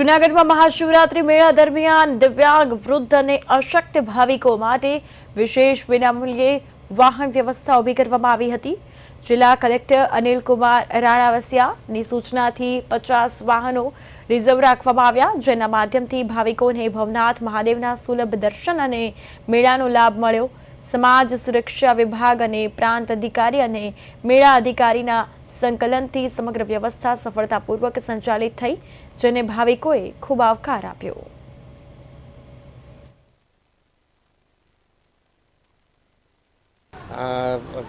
જૂનાગઢ में महाशिवरात्रि मेला दरमियान दिव्यांग वृद्ध અને અશક્ત ભાવિકો માટે વિશેષ વિનામૂલ્યે વાહન વ્યવસ્થા ઊભી કરવામાં આવી હતી। જિલ્લા કલેક્ટર અનિલ કુમાર રાણાવસિયાની સૂચનાથી 50 વાહનો રિઝર્વ રાખવામાં આવ્યા, જેના માધ્યમથી ભાવિકોને ભવનાથ મહાદેવના સુલભ દર્શન અને મેળાનો લાભ મળ્યો। समाज सुरक्षा विभाग અને प्रांत अधिकारी અને मेला अधिकारीના સંકલનથી સમગ્ર વ્યવસ્થા સફળતાપૂર્વક સંચાલિત થઈ, જેને ભાવિકોએ ખૂબ આવકાર આપ્યો।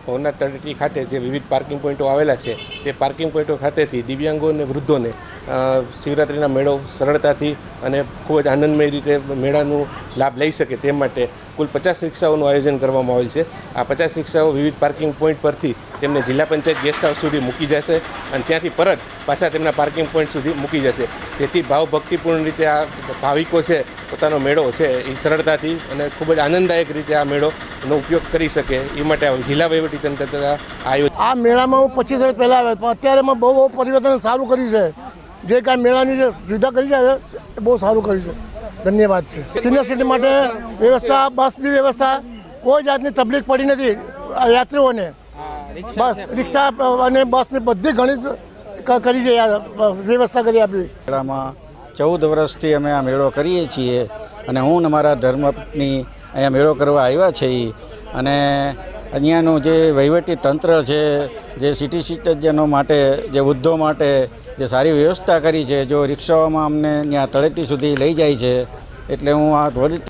ભવનાથ તળેટી ખાતે જે વિવિધ પાર્કિંગ પોઈન્ટો આવેલા છે તે પાર્કિંગ પોઈન્ટો ખાતેથી દિવ્યાંગો અને વૃદ્ધોને શિવરાત્રિના મેળો સરળતાથી અને ખૂબ જ આનંદમય રીતે મેળાનો લાભ લઈ શકે તે માટે કુલ 50 રિક્ષાઓનું આયોજન કરવામાં આવેલ છે। આ 50 રિક્ષાઓ વિવિધ પાર્કિંગ પોઈન્ટ પરથી તેમને જિલ્લા પંચાયત ગેસ્ટ હાઉસ સુધી મૂકી જશે અને ત્યાંથી પરત પાછા તેમના પાર્કિંગ પોઈન્ટ સુધી મૂકી જશે, જેથી ભાવભક્તિપૂર્ણ રીતે આ ભાવિકો છે પોતાનો મેળો છે એ સરળતાથી અને ખૂબ જ આનંદદાયક રીતે આ મેળોનો ઉપયોગ કરી શકે એ માટે જિલ્લા વહીવટીતંત્ર દ્વારા આયોજન। આ મેળામાં હું 25 વર્ષ પહેલાં આવ્યો, પણ અત્યારે મેં બહુ પરિવર્તન સારું કર્યું છે। જે કાંઈ મેળાની જે સુવિધા કરી છે એ બહુ સારું કર્યું છે, ધન્યવાદ છે। સિનિયર સિટીઝન માટે વ્યવસ્થા, બસની વ્યવસ્થા, કોઈ જાતની તકલીફ પડી નથી યાત્રીઓને। બસ રિક્ષા અને બસની બધી ઘણી કરી છે, વ્યવસ્થા કરી આપી। મેળામાં 14 વર્ષથી અમે આ મેળો કરીએ છીએ અને હું અમારા ધર્મપત્ની અહીંયા મેળો કરવા આવ્યા છે અને અહીંયાનું જે વહીવટી તંત્ર છે, જે સિટી સિટીઝનો માટે, જે વૃદ્ધો માટે જે સારી વ્યવસ્થા કરી છે, જો રિક્ષાઓમાં અમને ત્યાં તળેટી સુધી લઈ જાય છે, એટલે હું આ ત્વરિત